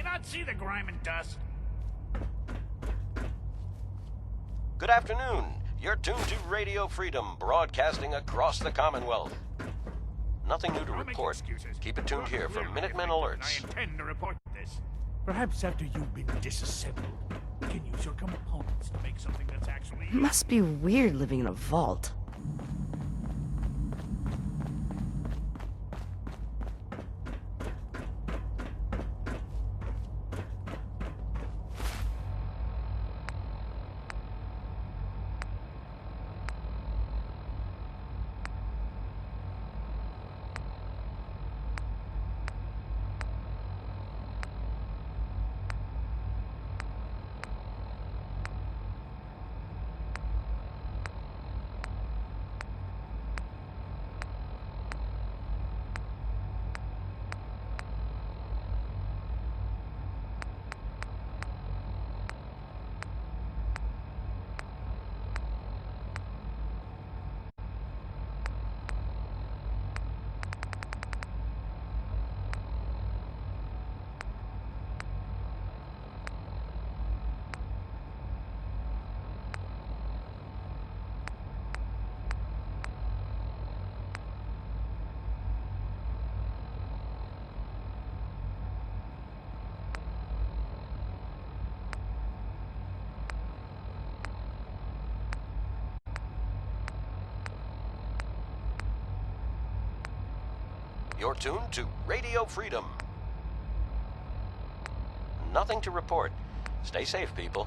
not see the grime and dust? Good afternoon. You're tuned to Radio Freedom, broadcasting across the Commonwealth. Nothing new to report. Keep it tuned here for Minutemen alerts. I intend to report this. Perhaps after you've been disassembled, we can use your components to make something that's actually... It must be weird living in a vault. You're tuned to Radio Freedom. Nothing to report. Stay safe, people.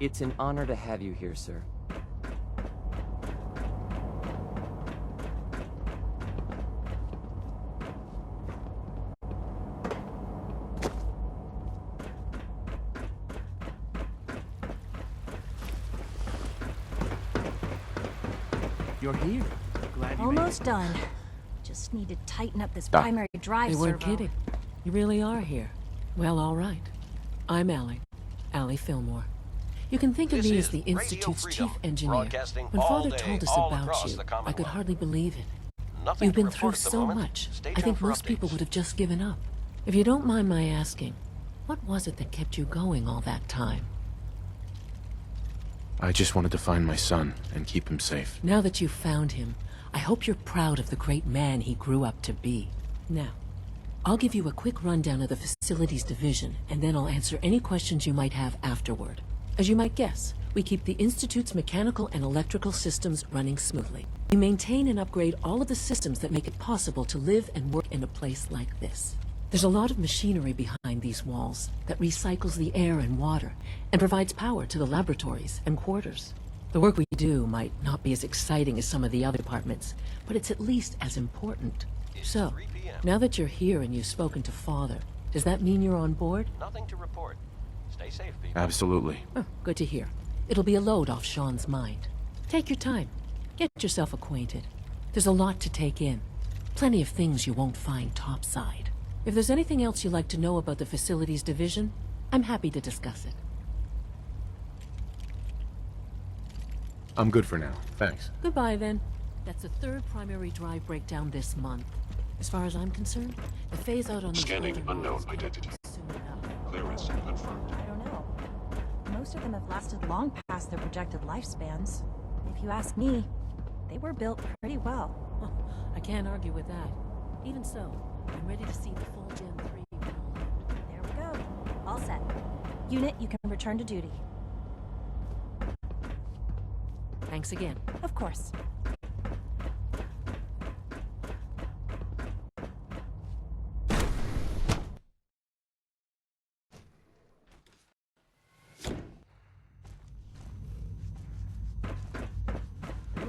It's an honor to have you here, sir. You're here. Glad you Almost done. Just need to tighten up this primary drive They weren't servo. kidding. You really are here. Well, all right. I'm Allie Fillmore. You can think of This me is as the Radio Institute's Freedom, chief engineer. broadcasting When all Father day, told us all about across you, the I could Commonwealth. hardly believe it. Nothing You've to been through report at the so moment. much. Stay I tuned think for most people updates. would have just given up. If you don't mind my asking, what was it that kept you going all that time? I just wanted to find my son and keep him safe. Now that you've found him, I hope you're proud of the great man he grew up to be. Now, I'll give you a quick rundown of the Facilities Division, and then I'll answer any questions you might have afterward. As you might guess, we keep the Institute's mechanical and electrical systems running smoothly. We maintain and upgrade all of the systems that make it possible to live and work in a place like this. There's a lot of machinery behind these walls that recycles the air and water and provides power to the laboratories and quarters. The work we do might not be as exciting as some of the other departments, but it's at least as important. So, 3 p.m. now that you're here and you've spoken to Father, does that mean you're on board? Nothing to report. Stay safe, people. Absolutely. Oh, good to hear. It'll be a load off Sean's mind. Take your time. Get yourself acquainted. There's a lot to take in. Plenty of things you won't find topside. If there's anything else you'd like to know about the Facilities Division, I'm happy to discuss it. I'm good for now. Thanks. Goodbye, then. That's the third primary drive breakdown this month. As far as I'm concerned, the phase-out on these Scanning older unknown models might identity. be soon enough. Clearance confirmed. I don't know. Most of them have lasted long past their projected lifespans. If you ask me, they were built pretty well. Huh, I can't argue with that. Even so, I'm ready to see the full Gen 3 when all out. There we go. All set. Unit, you can return to duty. Thanks again. Of course.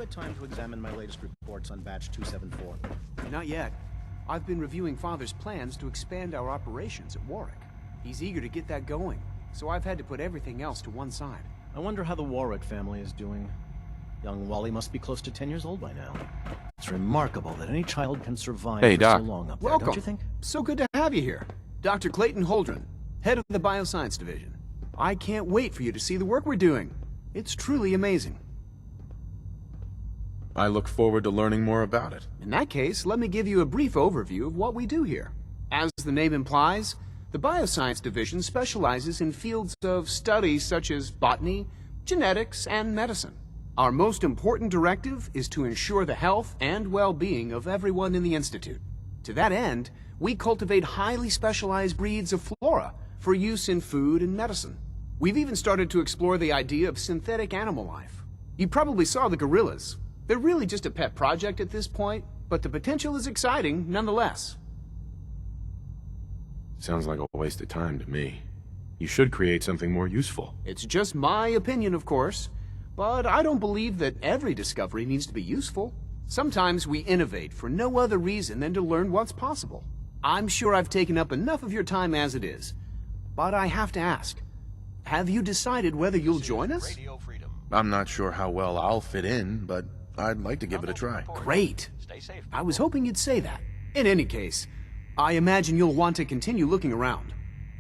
you had time to examine my latest reports on batch 274? Not yet. I've been reviewing Father's plans to expand our operations at Warwick. He's eager to get that going, so I've had to put everything else to one side. I wonder how the Warwick family is doing. Young Wally must be close to 10 years old by now. It's remarkable that any child can survive for Doc. so long up there, Welcome. don't you think? So good to have you here. Dr. Clayton Holdren, head of the Bioscience Division. I can't wait for you to see the work we're doing. It's truly amazing. I look forward to learning more about it. In that case, let me give you a brief overview of what we do here. As the name implies, the Bioscience Division specializes in fields of study such as botany, genetics, and medicine. Our most important directive is to ensure the health and well-being of everyone in the Institute. To that end, we cultivate highly specialized breeds of flora for use in food and medicine. We've even started to explore the idea of synthetic animal life. You probably saw the gorillas. They're really just a pet project at this point, but the potential is exciting nonetheless. Sounds like a waste of time to me. You should create something more useful. It's just my opinion, of course, but I don't believe that every discovery needs to be useful. Sometimes we innovate for no other reason than to learn what's possible. I'm sure I've taken up enough of your time as it is, but I have to ask, have you decided whether you'll join us? Radio Freedom. I'm not sure how well I'll fit in, but I'd like to give it a try. Great. Stay safe. I was hoping you'd say that. In any case, I imagine you'll want to continue looking around.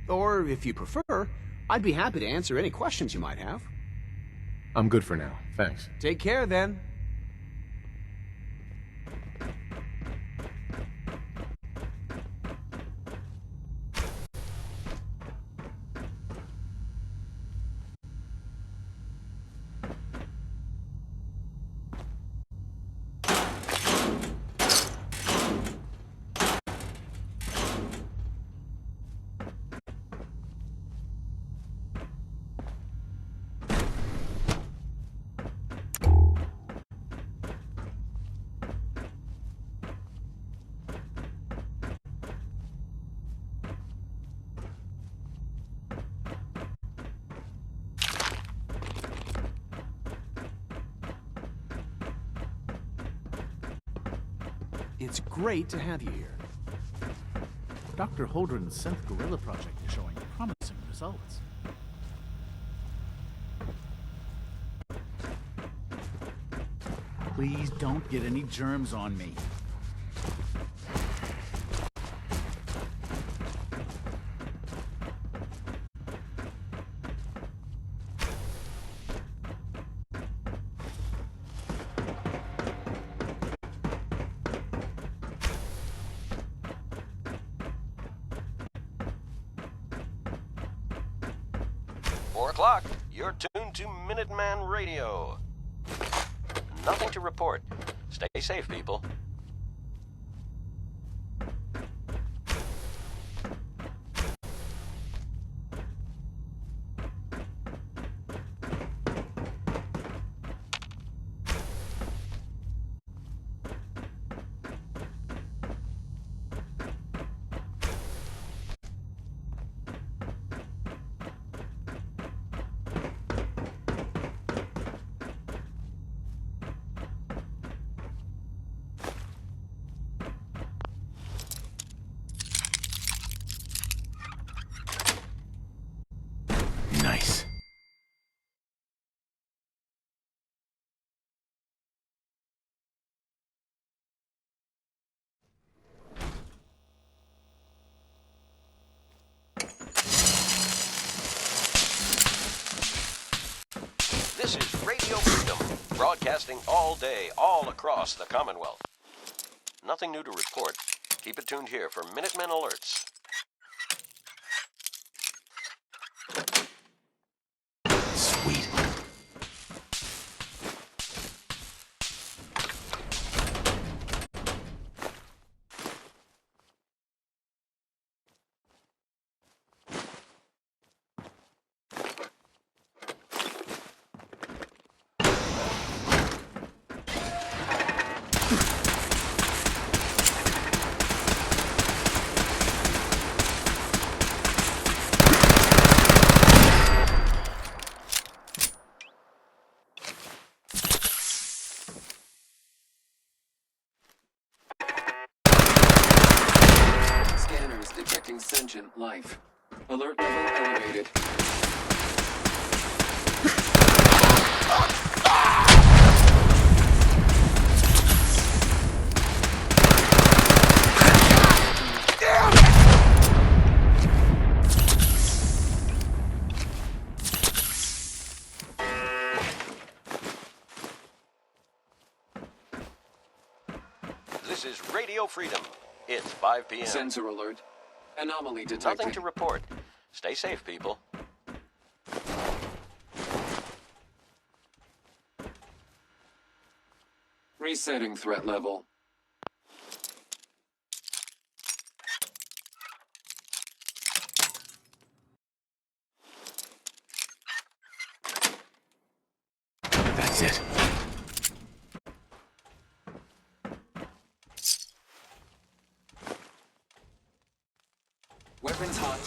Or, if you prefer, I'd be happy to answer any questions you might have. I'm good for now, thanks. Take care, then. It's great to have you here. Dr. Holdren's synth gorilla project is showing promising results. Please don't get any germs on me. O'clock. You're tuned to Minutemen Radio. Nothing to report. Stay safe, people. Nice. This is Radio Freedom, broadcasting all day, all across the Commonwealth. Nothing new to report. Keep it tuned here for Minutemen alerts. Sweet. Sentient life. Alert level elevated. This is Radio Freedom. It's 5 p.m. Sensor alert. Anomaly detected. Nothing to report. Stay safe, people. Resetting threat level. That's it. Weapons hot.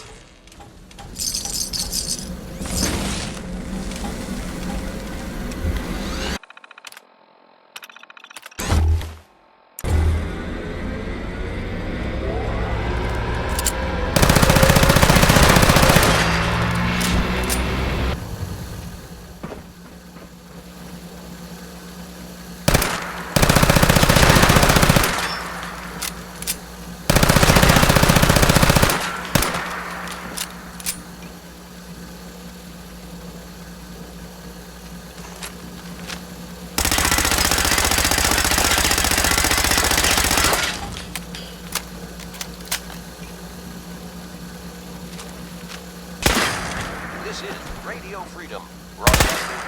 This is Radio Freedom, broadcasting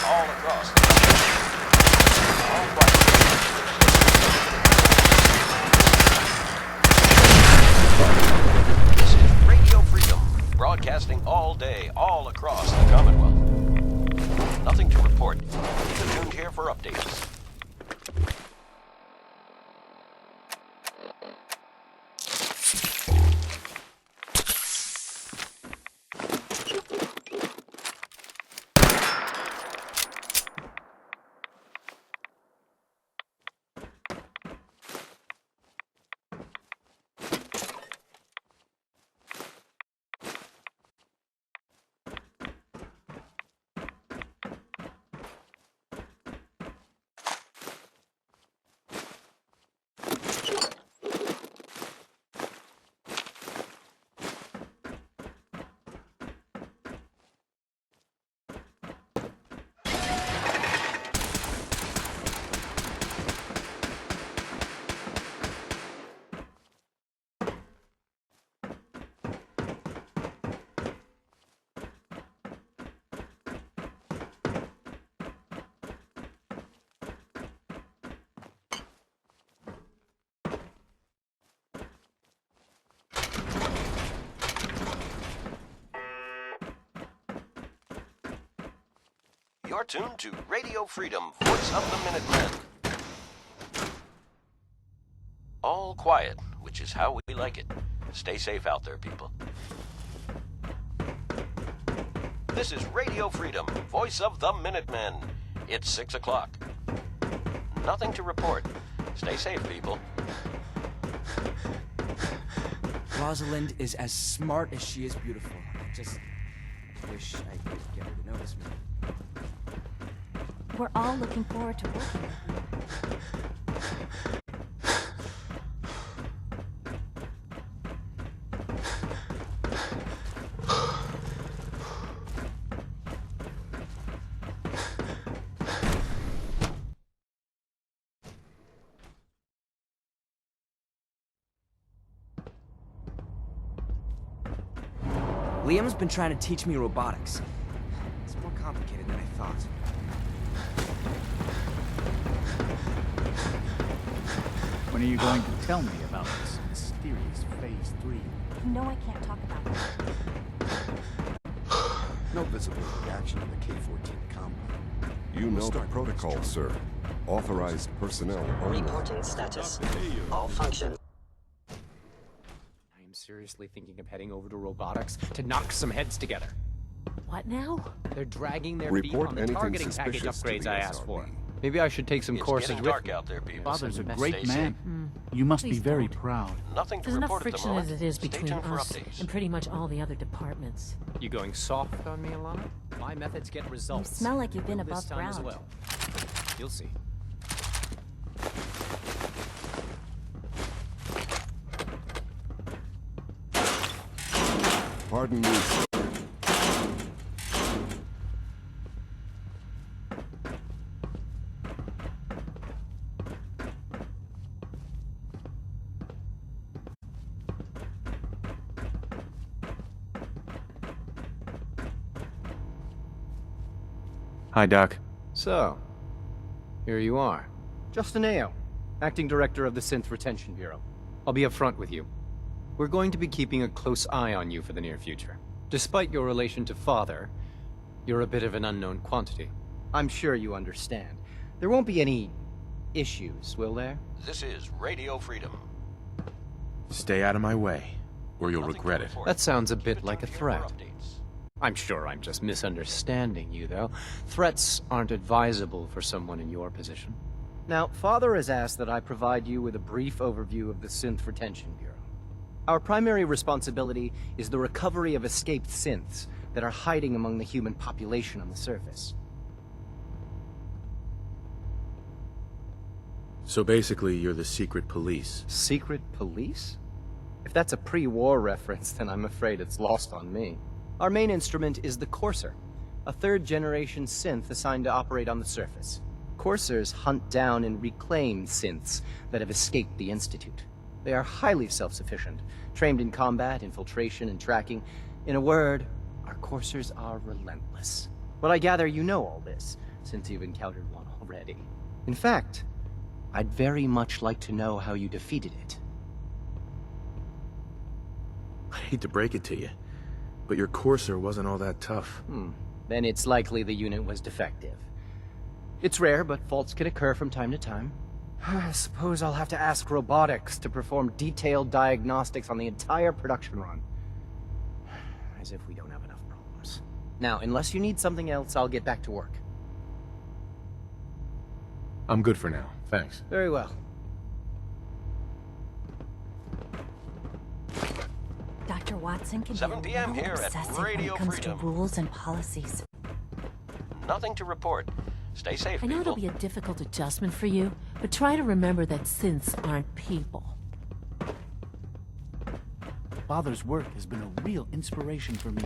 all across the country. All quiet. This is Radio Freedom, broadcasting all day, all across the Commonwealth. Nothing to report. Keep tuned here for updates. You're tuned to Radio Freedom, voice of the Minutemen. All quiet, which is how we like it. Stay safe out there, people. This is Radio Freedom, voice of the Minutemen. It's 6 o'clock. Nothing to report. Stay safe, people. Rosalind is as smart as she is beautiful. I just wish I could get her to notice me. We're all looking forward to working with you. Liam's been trying to teach me robotics. It's more complicated than I thought. When are you going to tell me about this mysterious Phase 3? You know I can't talk about that. No visible reaction in the K-14 combat. You know the protocol, sir. Authorized personnel only. Reporting status. All functions. I am seriously thinking of heading over to robotics to knock some heads together. What now? They're dragging their feet Report on the anything targeting package suspicious to upgrades the I asked SRB. for. Maybe I should take some It's courses getting with dark me. out there, people. Father's a Stay great safe. man. You must be Please very don't. proud. Nothing to There's enough report at the friction moment. as it is Stay between tuned for us updates. and pretty much all the other departments. You going soft on me, Alana? My methods get results. smell like you've been Will this above time as ground. well. You'll see. Pardon me, sir. Hi, Doc. So, here you are. Justin Ao, Acting Director of the Synth Retention Bureau. I'll be upfront with you. We're going to be keeping a close eye on you for the near future. Despite your relation to Father, you're a bit of an unknown quantity. I'm sure you understand. There won't be any issues, will there? This is Radio Freedom. Stay out of my way, or you'll regret it. That sounds a bit like a threat. I'm sure I'm just misunderstanding you, though. Threats aren't advisable for someone in your position. Now, Father has asked that I provide you with a brief overview of the Synth Retention Bureau. Our primary responsibility is the recovery of escaped synths that are hiding among the human population on the surface. So basically, you're the secret police. Secret police? If that's a pre-war reference, then I'm afraid it's lost on me. Our main instrument is the Courser, a third-generation synth assigned to operate on the surface. Coursers hunt down and reclaim synths that have escaped the Institute. They are highly self-sufficient, trained in combat, infiltration, and tracking. In a word, our Coursers are relentless. But I gather you know all this, since you've encountered one already. In fact, I'd very much like to know how you defeated it. I hate to break it to you, but your Courser wasn't all that tough. Then it's likely the unit was defective. It's rare, but faults can occur from time to time. I suppose I'll have to ask robotics to perform detailed diagnostics on the entire production run. As if we don't have enough problems. Now, unless you need something else, I'll get back to work. I'm good for now, thanks. Very well. Dr. Watson can 7 be a p.m. little here at obsessive when Radio it comes Freedom. to rules and policies. Nothing to report. Stay safe, I know people. it'll be a difficult adjustment for you, but try to remember that synths aren't people. Father's work has been a real inspiration for me.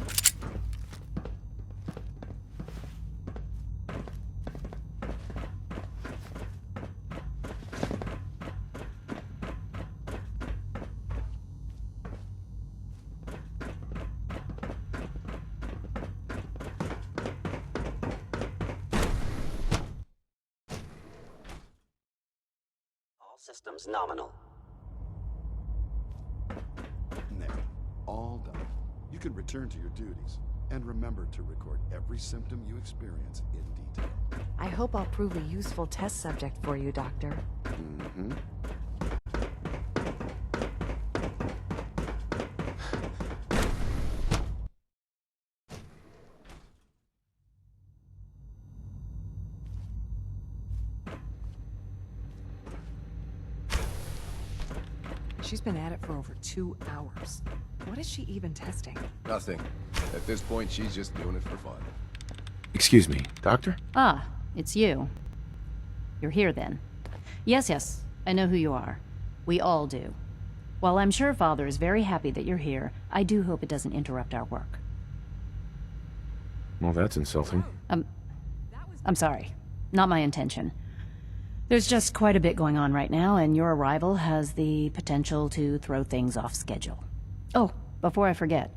All systems nominal. There. All done. You can return to your duties. And remember to record every symptom you experience in detail. I hope I'll prove a useful test subject for you, Doctor. Mm-hmm. She's been at it for over 2 hours. What is she even testing? Nothing. At this point, she's just doing it for fun. Excuse me, Doctor? Ah, it's you. You're here then. Yes, I know who you are. We all do. While I'm sure Father is very happy that you're here, I do hope it doesn't interrupt our work. Well, that's insulting. I'm sorry. Not my intention. There's just quite a bit going on right now, and your arrival has the potential to throw things off schedule. Oh, before I forget,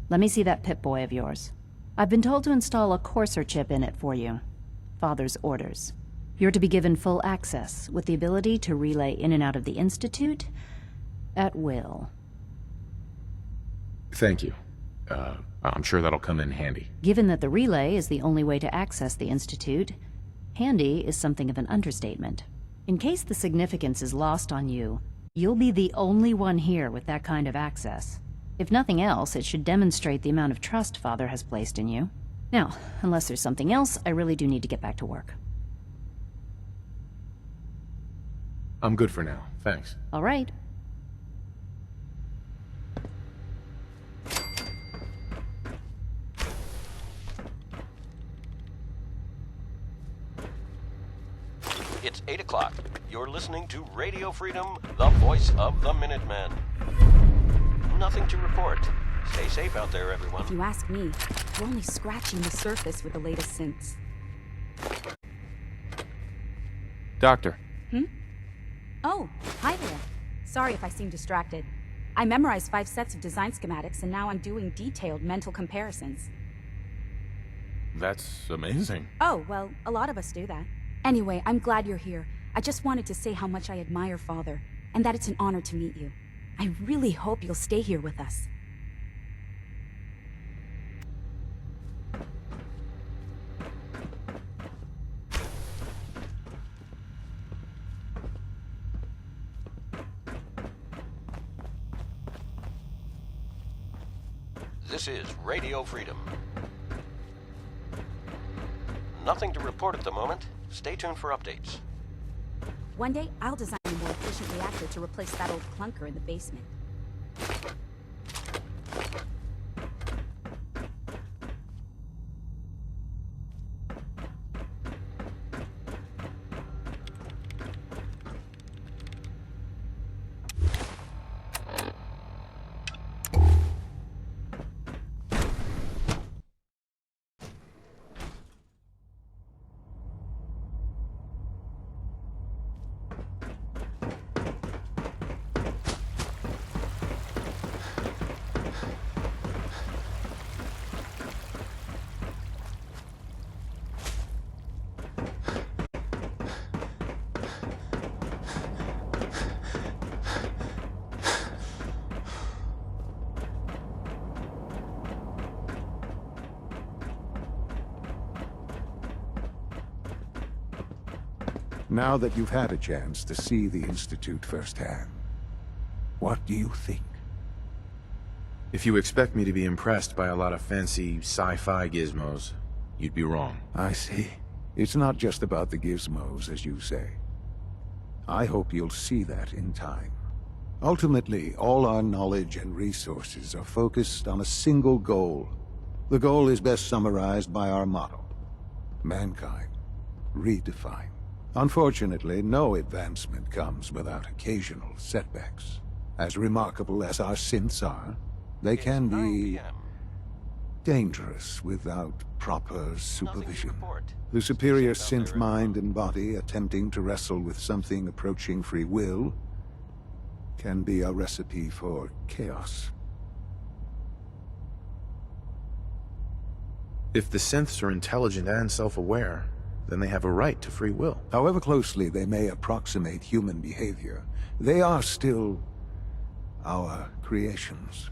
let me see that Pip-Boy of yours. I've been told to install a Courser chip in it for you. Father's orders. You're to be given full access, with the ability to relay in and out of the Institute at will. Thank you. I'm sure that'll come in handy. Given that the relay is the only way to access the Institute, handy is something of an understatement. In case the significance is lost on you, you'll be the only one here with that kind of access. If nothing else, it should demonstrate the amount of trust Father has placed in you. Now, unless there's something else, I really do need to get back to work. I'm good for now, thanks. All right. It's 8 o'clock. You're listening to Radio Freedom, the voice of the Minutemen. Nothing to report. Stay safe out there, everyone. If you ask me, we're only scratching the surface with the latest synths. Doctor. Oh, hi there. Sorry if I seem distracted. I memorized 5 sets of design schematics, and now I'm doing detailed mental comparisons. That's amazing. Oh, well, a lot of us do that. Anyway, I'm glad you're here. I just wanted to say how much I admire Father, and that it's an honor to meet you. I really hope you'll stay here with us. This is Radio Freedom. Nothing to report at the moment. Stay tuned for updates. One day, I'll design a more efficient reactor to replace that old clunker in the basement. Now that you've had a chance to see the Institute firsthand, what do you think? If you expect me to be impressed by a lot of fancy sci-fi gizmos, you'd be wrong. I see. It's not just about the gizmos, as you say. I hope you'll see that in time. Ultimately, all our knowledge and resources are focused on a single goal. The goal is best summarized by our motto: mankind, redefined. Unfortunately, no advancement comes without occasional setbacks. As remarkable as our synths are, they can be dangerous without proper supervision. The superior synth mind and body attempting to wrestle with something approaching free will can be a recipe for chaos. If the synths are intelligent and self-aware, then they have a right to free will. However closely they may approximate human behavior, they are still our creations.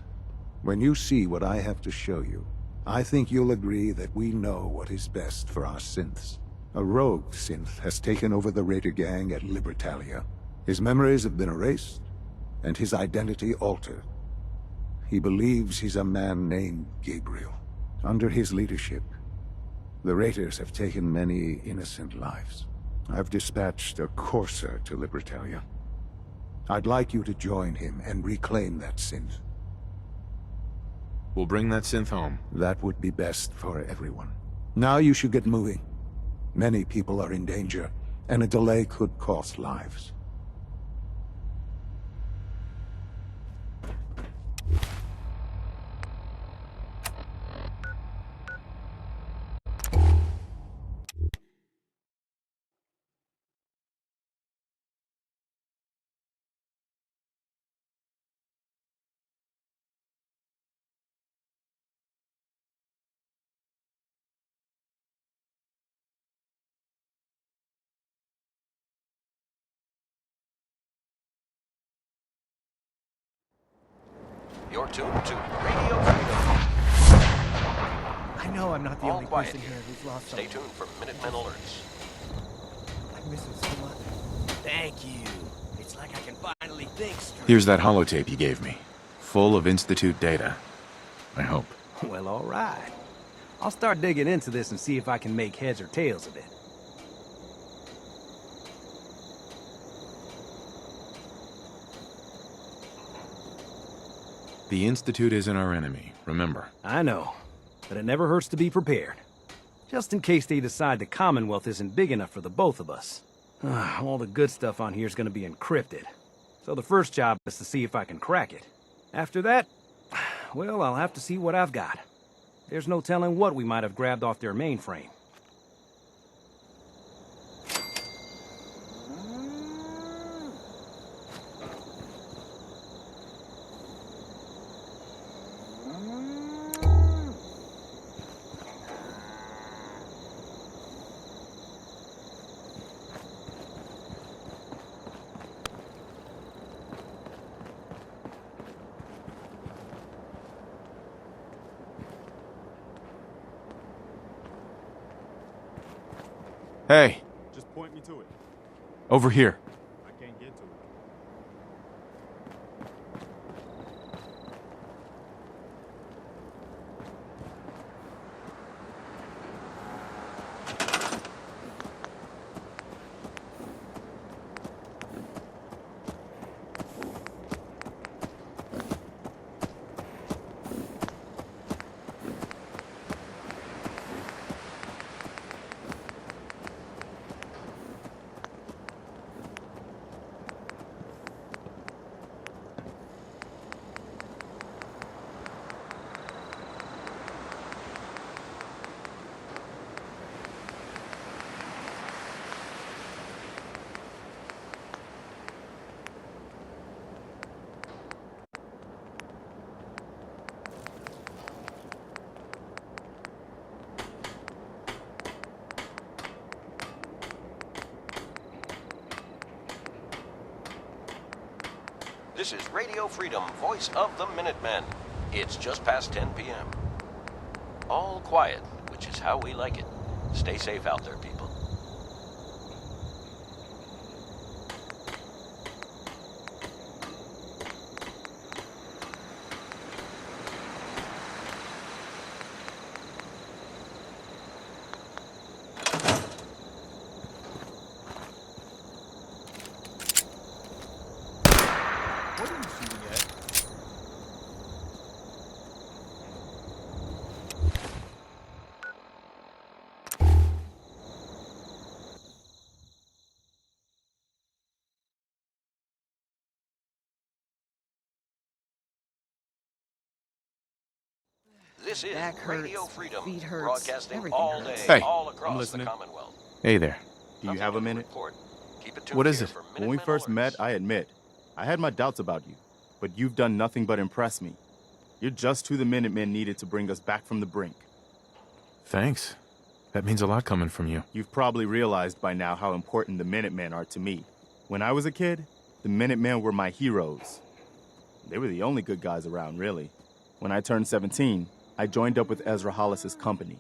When you see what I have to show you, I think you'll agree that we know what is best for our synths. A rogue synth has taken over the Raider gang at Libertalia. His memories have been erased, and his identity altered. He believes he's a man named Gabriel. Under his leadership, the Raiders have taken many innocent lives. I've dispatched a courser to Libertalia. I'd like you to join him and reclaim that synth. We'll bring that synth home. That would be best for everyone. Now you should get moving. Many people are in danger, and a delay could cost lives. You're tuned to Radio Freedom. I know I'm not the All only quiet person here. here who's lost Stay someone. tuned for Minutemen alerts. I miss him so much. Thank you. It's like I can finally think straight. Here's that holotape you gave me, full of Institute data. I hope. Well, all right. I'll start digging into this and see if I can make heads or tails of it. The Institute isn't our enemy, remember. I know, but it never hurts to be prepared. Just in case they decide the Commonwealth isn't big enough for the both of us. All the good stuff on here is going to be encrypted. So the first job is to see if I can crack it. After that, well, I'll have to see what I've got. There's no telling what we might have grabbed off their mainframe. Hey! Just point me to it. Over here. I can't get to it. This is Radio Freedom, voice of the Minutemen. It's just past 10 p.m. All quiet, which is how we like it. Stay safe out there, people. What are you shooting at? This is Back hurts, Radio Freedom, feet hurts, broadcasting everything all hurts. day, Hey, all I'm across the listening. Commonwealth. Hey there. Do you have a minute? Report. Keep it tuned What is here it? for When we Minutemen first alerts. met, I admit, I had my doubts about you, but you've done nothing but impress me. You're just who the Minutemen needed to bring us back from the brink. Thanks. That means a lot coming from you. You've probably realized by now how important the Minutemen are to me. When I was a kid, the Minutemen were my heroes. They were the only good guys around, really. When I turned 17, I joined up with Ezra Hollis's company.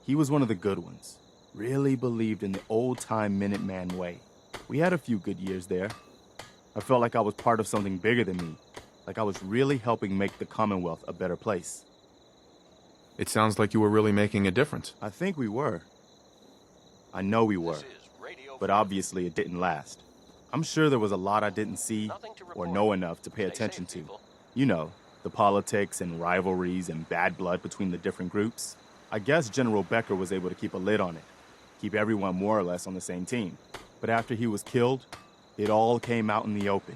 He was one of the good ones. Really believed in the old-time Minuteman way. We had a few good years there. I felt like I was part of something bigger than me. Like I was really helping make the Commonwealth a better place. It sounds like you were really making a difference. I think we were. I know we were. But obviously it didn't last. I'm sure there was a lot I didn't see or know enough to pay attention to. You know, the politics and rivalries and bad blood between the different groups. I guess General Becker was able to keep a lid on it. Keep everyone more or less on the same team. But after he was killed, it all came out in the open.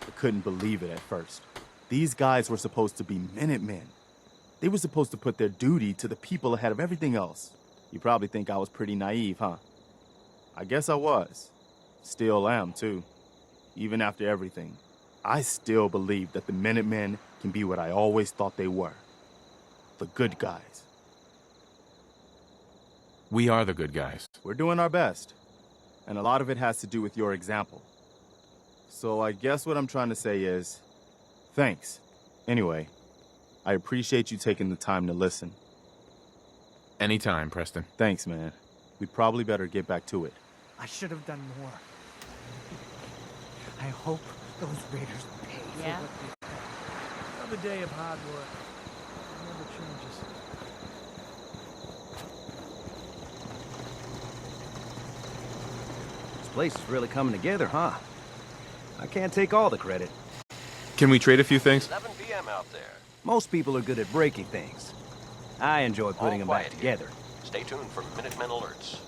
I couldn't believe it at first. These guys were supposed to be Minutemen. They were supposed to put their duty to the people ahead of everything else. You probably think I was pretty naive, huh? I guess I was. Still am, too. Even after everything, I still believe that the Minutemen can be what I always thought they were. The good guys. We are the good guys. We're doing our best. And a lot of it has to do with your example. So I guess what I'm trying to say is, thanks. Anyway, I appreciate you taking the time to listen. Anytime, Preston. Thanks, man. We probably better get back to it. I should have done more. I hope those raiders pay Yeah? for what they've done. Another day of hard work. It never changes. This place is really coming together, huh? I can't take all the credit. Can we trade a few things? 7 p.m. out there. Most people are good at breaking things. I enjoy putting them back quiet here. together. Stay tuned for Minutemen alerts.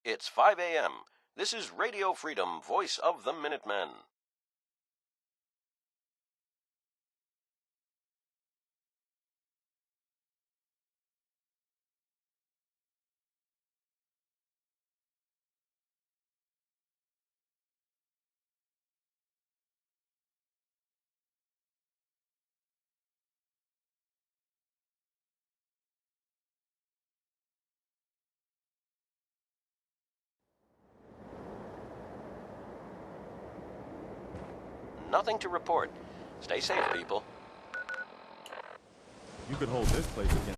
It's 5 a.m. This is Radio Freedom, voice of the Minutemen. Nothing to report. Stay safe, people. You could hold this place against